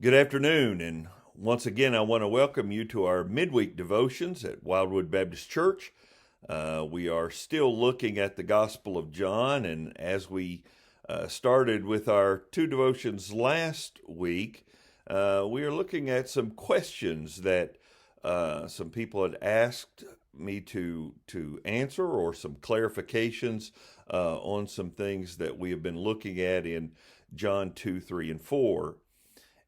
Good afternoon, and once again, I want to welcome you to our midweek devotions at Wildwood Baptist Church. We are still looking at the Gospel of John, and as we started with our two devotions last week, we are looking at some questions that some people had asked me to answer, or some clarifications on some things that we have been looking at in John 2, 3, and 4.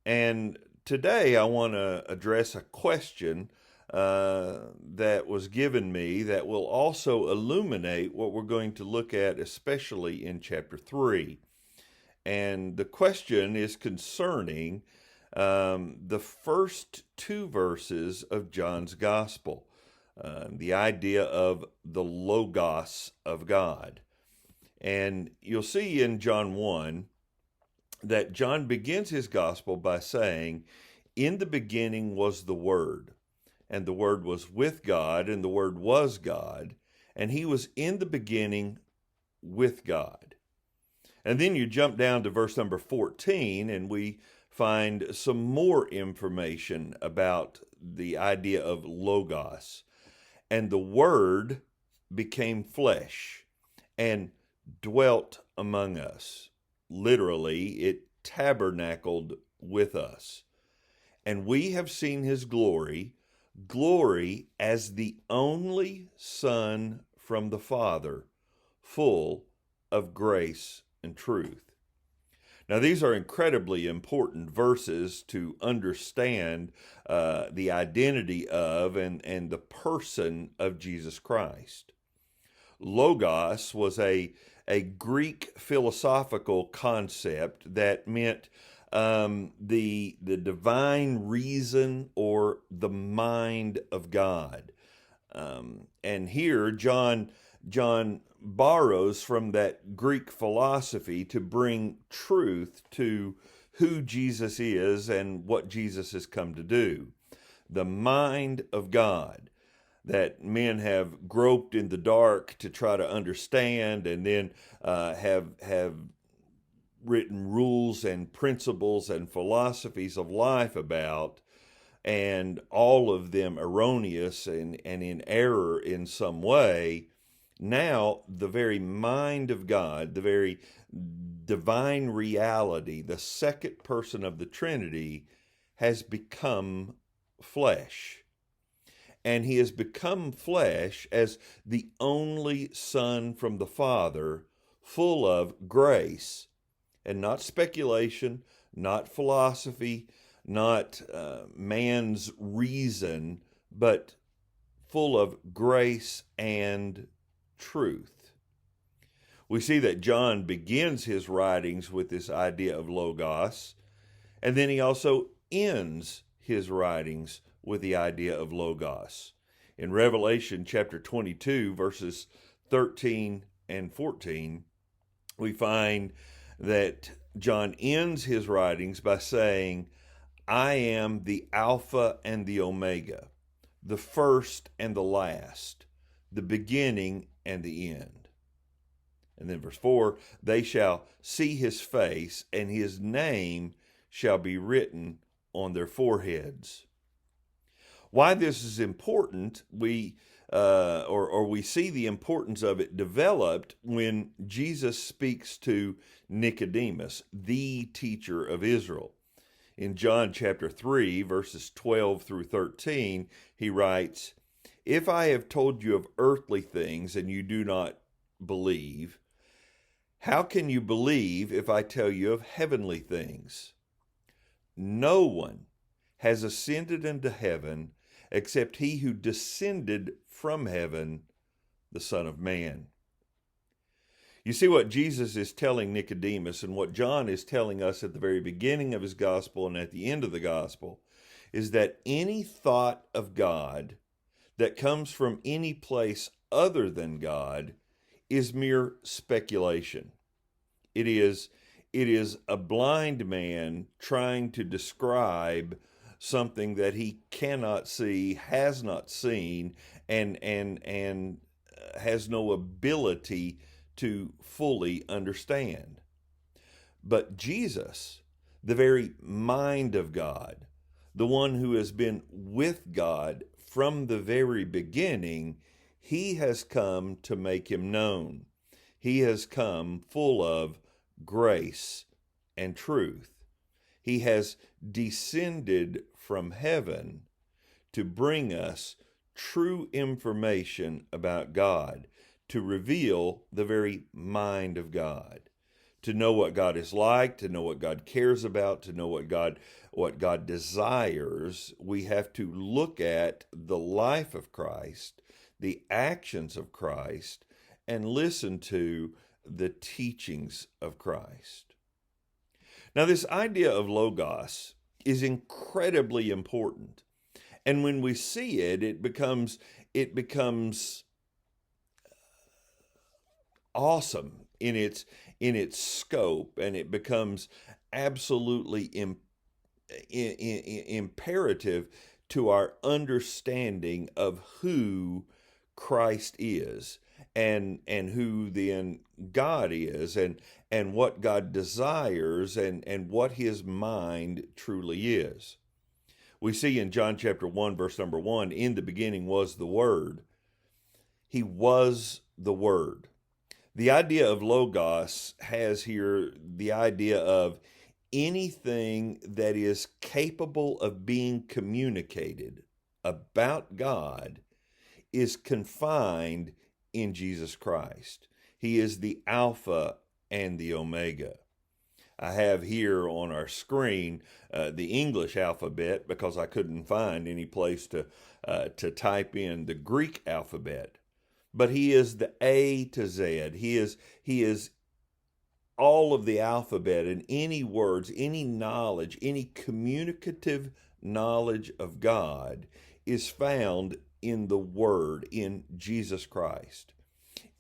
And today I want to address a question that was given me that will also illuminate what we're going to look at, especially in chapter 3. And the question is concerning the first two verses of John's Gospel, the idea of the Logos of God. And you'll see in John 1 that John begins his gospel by saying, "In the beginning was the Word, and the Word was with God, and the Word was God, and he was in the beginning with God." And then you jump down to verse number 14, and we find some more information about the idea of Logos. "And the Word became flesh and dwelt among us." Literally, it tabernacled with us. "And we have seen his glory, glory as the only Son from the Father, full of grace and truth." Now, these are incredibly important verses to understand the identity of and the person of Jesus Christ. Logos was a Greek philosophical concept that meant the divine reason or the mind of God. And here John borrows from that Greek philosophy to bring truth to who Jesus is and what Jesus has come to do. The mind of God that men have groped in the dark to try to understand, and then have written rules and principles and philosophies of life about, and all of them erroneous and in error in some way. Now, the very mind of God, the very divine reality, the second person of the Trinity, has become flesh. And he has become flesh as the only Son from the Father, full of grace, and not speculation, not philosophy, not man's reason, but full of grace and truth. We see that John begins his writings with this idea of Logos, and then he also ends his writings with the idea of Logos. In Revelation chapter 22, verses 13 and 14, we find that John ends his writings by saying, "I am the Alpha and the Omega, the first and the last, the beginning and the end." And then verse 4, "They shall see his face, and his name shall be written on their foreheads." Why this is important, we see the importance of it developed when Jesus speaks to Nicodemus, the teacher of Israel. In John chapter 3, verses 12 through 13, he writes, "If I have told you of earthly things and you do not believe, how can you believe if I tell you of heavenly things? No one has ascended into heaven except he who descended from heaven, the Son of Man." You see what Jesus is telling Nicodemus, and what John is telling us at the very beginning of his gospel and at the end of the gospel, is that any thought of God that comes from any place other than God is mere speculation. It is a blind man trying to describe something that he cannot see, has not seen, and has no ability to fully understand. But Jesus, the very mind of God, the one who has been with God from the very beginning. He has come to make him known. He has come full of grace and truth. He has descended from heaven to bring us true information about God, to reveal the very mind of God, to know what God is like, to know what God cares about, to know what God desires. We have to look at the life of Christ, the actions of Christ, and listen to the teachings of Christ. Now, this idea of logos is incredibly important. And when we see it, it becomes awesome in its scope, and it becomes absolutely imperative to our understanding of who Christ is, and who then God is, and what God desires, and what his mind truly is. We see in John chapter 1, verse number 1, in the beginning was the Word. He was the Word. The idea of logos has here the idea of anything that is capable of being communicated about God is confined in Jesus Christ. He is the Alpha and the Omega. I have here on our screen the English alphabet, because I couldn't find any place to type in the Greek alphabet. But he is the A to Z. He is all of the alphabet, and any words, any knowledge, any communicative knowledge of God is found in the Word, in Jesus Christ.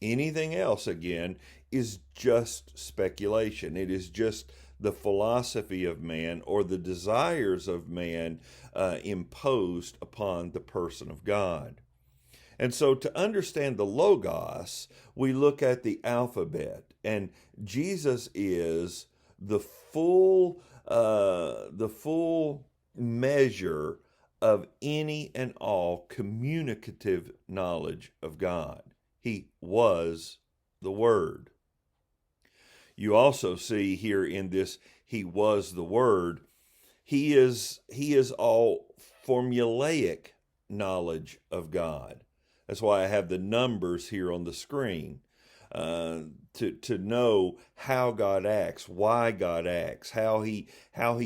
Anything else, again, is just speculation. It is just the philosophy of man, or the desires of man imposed upon the person of God. And so, to understand the Logos, we look at the alphabet, and Jesus is the full measure of any and all communicative knowledge of God. He was the Word. You also see here in this, he was the Word, he is all formulaic knowledge of God. That's why I have the numbers here on the screen, to know how God acts, why God acts, how he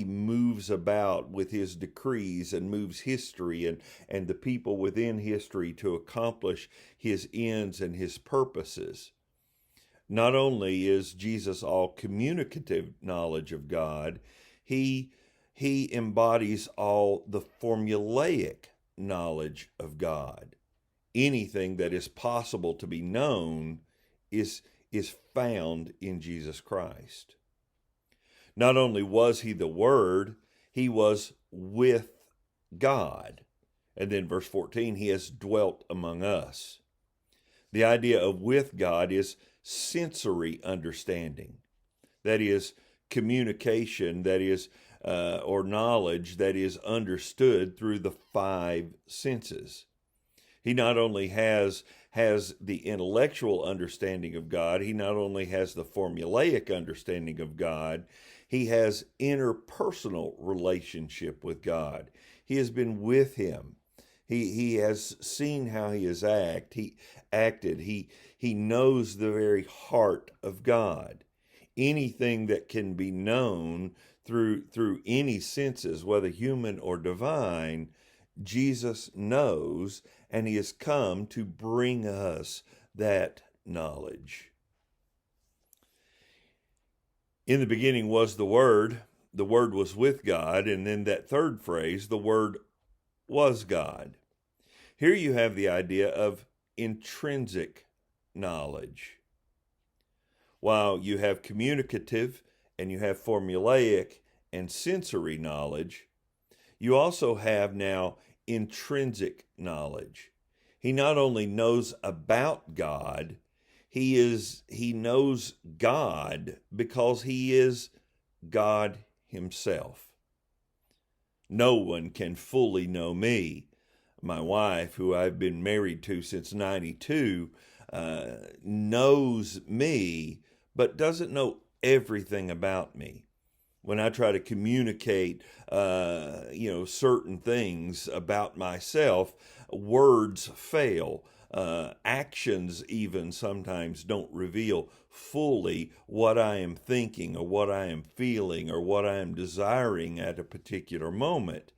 moves about with his decrees, and moves history and the people within history to accomplish his ends and his purposes. Not only is Jesus all communicative knowledge of God, he embodies all the formulaic knowledge of God. Anything that is possible to be known is found in Jesus Christ. Not only was he the Word, he was with God. And then verse 14, he has dwelt among us. The idea of with God is sensory understanding. That is communication, that is, or knowledge that is understood through the five senses. He not only has the intellectual understanding of God, he not only has the formulaic understanding of God, he has interpersonal relationship with God. He has been with him. He has seen how he has acted. He knows the very heart of God. Anything that can be known through any senses, whether human or divine, Jesus knows, and he has come to bring us that knowledge. In the beginning was the Word was with God, and then that third phrase, the Word was God. Here you have the idea of intrinsic knowledge. While you have communicative and you have formulaic and sensory knowledge, you also have now intrinsic knowledge. He not only knows about God, he knows God because he is God himself. No one can fully know me. My wife, who I've been married to since 92, knows me, but doesn't know everything about me. When I try to communicate, certain things about myself, words fail. Actions even sometimes don't reveal fully what I am thinking or what I am feeling or what I am desiring at a particular moment.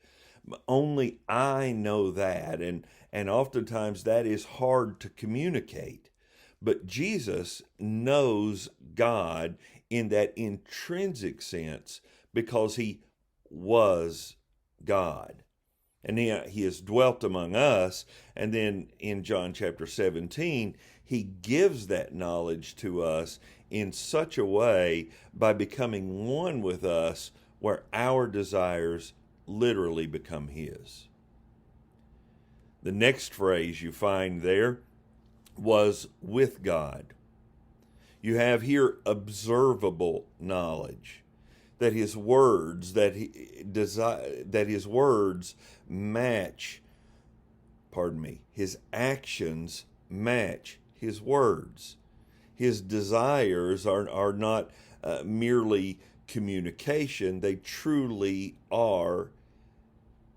Only I know that, and oftentimes that is hard to communicate. But Jesus knows God in that intrinsic sense because he was God. And he has dwelt among us. And then in John chapter 17, he gives that knowledge to us in such a way by becoming one with us where our desires literally become his. The next phrase you find there was with God. You have here observable knowledge, that his words match, his actions match his words. His desires are not merely communication, they truly are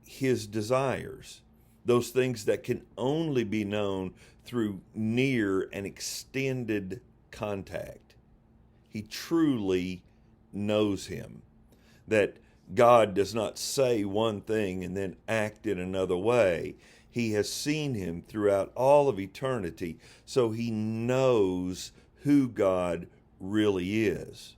his desires. Those things that can only be known through near and extended contact. He truly knows him. That God does not say one thing and then act in another way. He has seen him throughout all of eternity, so he knows who God really is.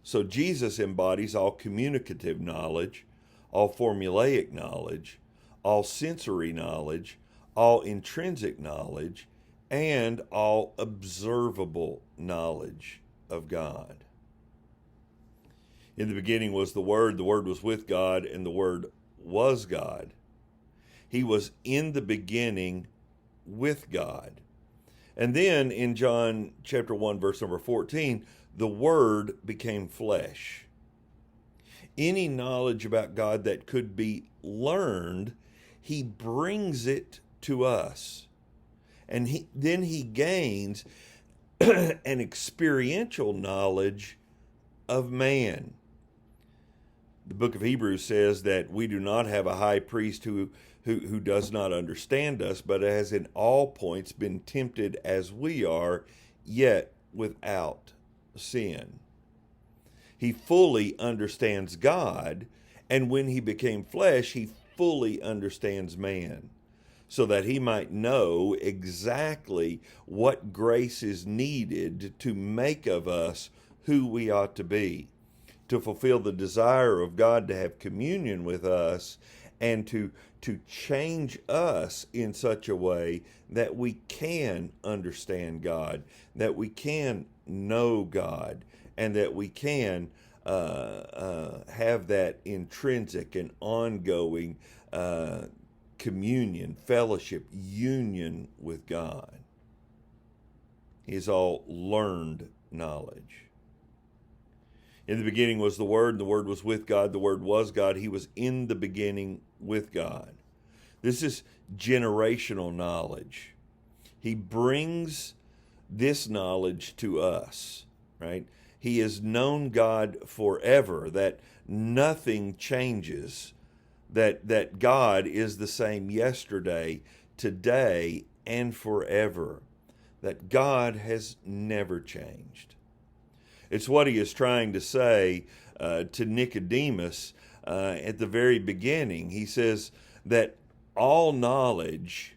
So Jesus embodies all communicative knowledge, all formulaic knowledge, all sensory knowledge, all intrinsic knowledge, and all observable knowledge of God. In the beginning was the Word was with God, and the Word was God. He was in the beginning with God. And then in John chapter 1, verse number 14, the Word became flesh. Any knowledge about God that could be learned, he brings it to us. And then he gains an experiential knowledge of man. The book of Hebrews says that we do not have a high priest who does not understand us, but has in all points been tempted as we are, yet without sin. He fully understands God, and when he became flesh, he fully understands man, so that he might know exactly what grace is needed to make of us who we ought to be, to fulfill the desire of God to have communion with us, and to change us in such a way that we can understand God, that we can know God, and that we can have that intrinsic and ongoing communion, fellowship, union with God. Is all learned knowledge. In the beginning was the Word, and the Word was with God, the Word was God. He was in the beginning with God. This is generational knowledge. He brings this knowledge to us, right? He has known God forever, that nothing changes, that God is the same yesterday, today, and forever, that God has never changed. It's what he is trying to say to Nicodemus at the very beginning. He says that all knowledge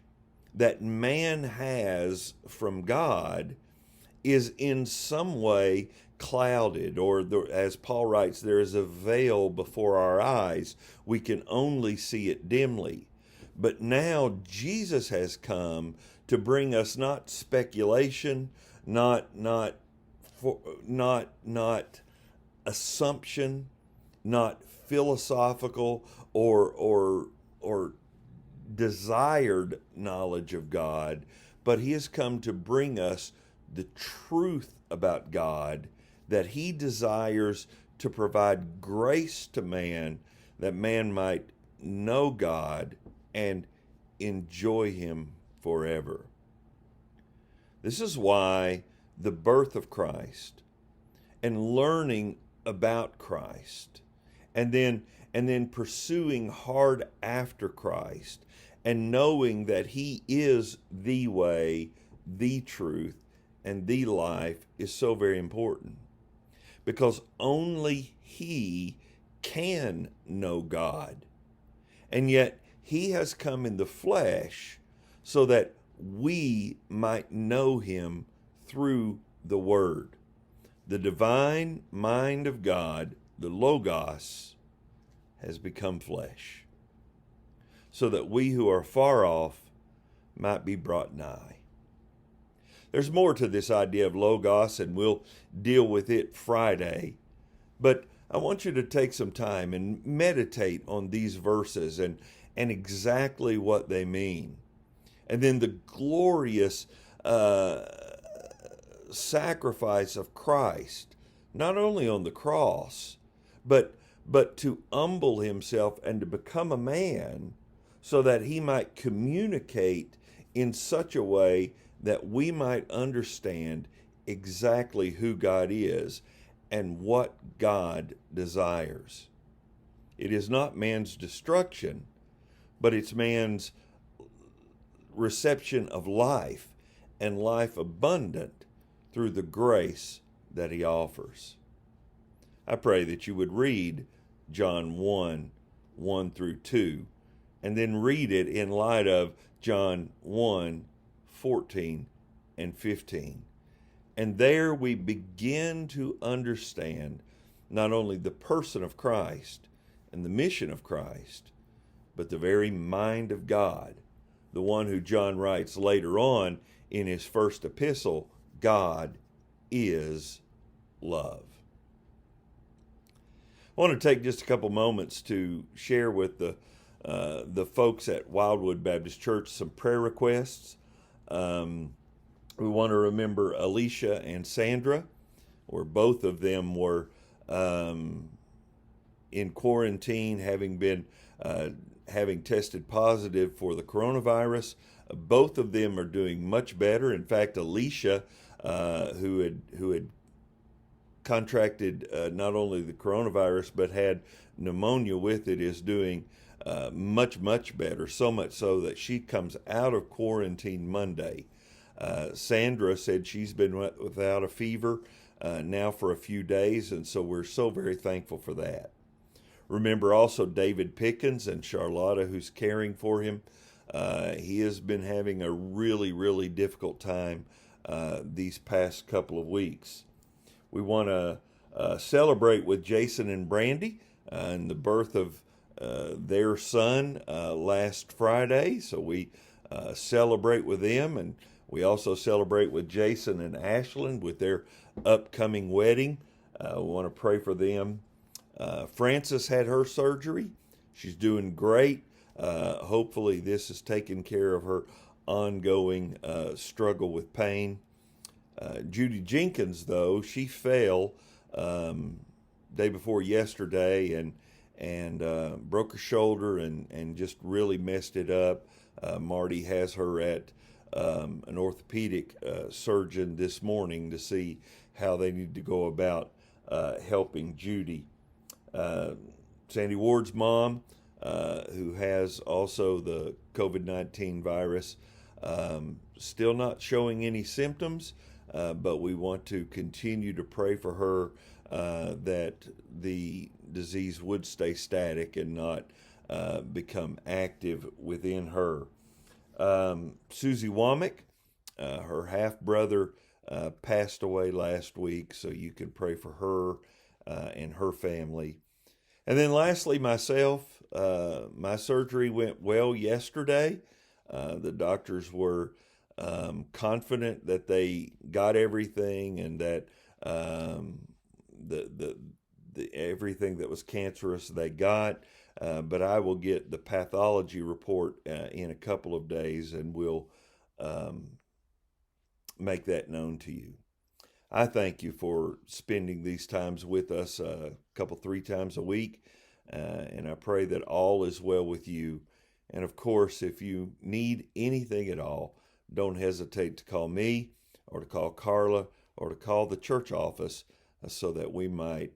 that man has from God is in some way clouded, or as Paul writes, there is a veil before our eyes. We can only see it dimly. But now Jesus has come to bring us not speculation, not assumption, not philosophical or desired knowledge of God, but he has come to bring us the truth about God that he desires to provide grace to man, that man might know God and enjoy him forever. This is why the birth of Christ and learning about Christ and then pursuing hard after Christ and knowing that he is the way, the truth, and the life is so very important. Because only he can know God. And yet he has come in the flesh so that we might know him through the Word. The divine mind of God, the Logos, has become flesh, so that we who are far off might be brought nigh. There's more to this idea of Logos, and we'll deal with it Friday. But I want you to take some time and meditate on these verses and exactly what they mean. And then the glorious sacrifice of Christ, not only on the cross, but to humble himself and to become a man so that he might communicate in such a way that we might understand exactly who God is and what God desires. It is not man's destruction, but it's man's reception of life and life abundant through the grace that he offers. I pray that you would read John 1 through 2, and then read it in light of John 1:14 and 15. And there we begin to understand not only the person of Christ and the mission of Christ, but the very mind of God, the one who John writes later on in his first epistle, God is love. I want to take just a couple moments to share with the folks at Wildwood Baptist Church some prayer requests. We want to remember Alicia and Sandra, where both of them were in quarantine, having tested positive for the coronavirus. Both of them are doing much better. In fact, Alicia, who had contracted not only the coronavirus but had pneumonia with it, is doing much better. So much so that she comes out of quarantine Monday. Sandra said she's been without a fever now for a few days, and so we're so very thankful for that. Remember also David Pickens and Charlotta, who's caring for him. He has been having a really difficult time these past couple of weeks. We want to celebrate with Jason and Brandy and the birth of their son last Friday, so we celebrate with them, and we also celebrate with Jason and Ashland with their upcoming wedding. We want to pray for them. Frances had her surgery. She's doing great. Hopefully this has taken care of her ongoing struggle with pain. Judy Jenkins, though, she fell day before yesterday and broke her shoulder and just really messed it up. Marty has her at an orthopedic surgeon this morning to see how they need to go about helping Judy. Sandy Ward's mom, who has also the COVID-19 virus, still not showing any symptoms, but we want to continue to pray for her that the disease would stay static and not become active within her. Susie Womack, her half-brother, passed away last week, so you can pray for her and her family. And then lastly, myself, my surgery went well yesterday. The doctors were confident that they got everything and that the everything that was cancerous they got. But I will get the pathology report in a couple of days, and we'll make that known to you. I thank you for spending these times with us a couple, 3 times a week. And I pray that all is well with you. And of course, if you need anything at all, don't hesitate to call me or to call Carla or to call the church office so that we might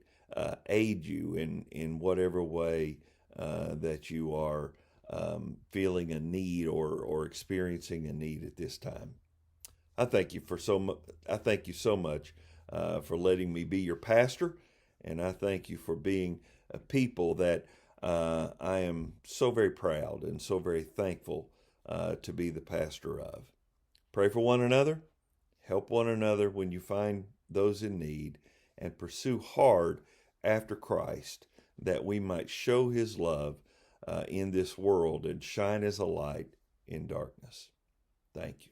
aid you in whatever way that you are feeling a need or experiencing a need at this time. I thank you I thank you so much for letting me be your pastor, and I thank you for being a people that I am so very proud and so very thankful to be the pastor of. Pray for one another, help one another when you find those in need, and pursue hard after Christ that we might show his love in this world and shine as a light in darkness. Thank you.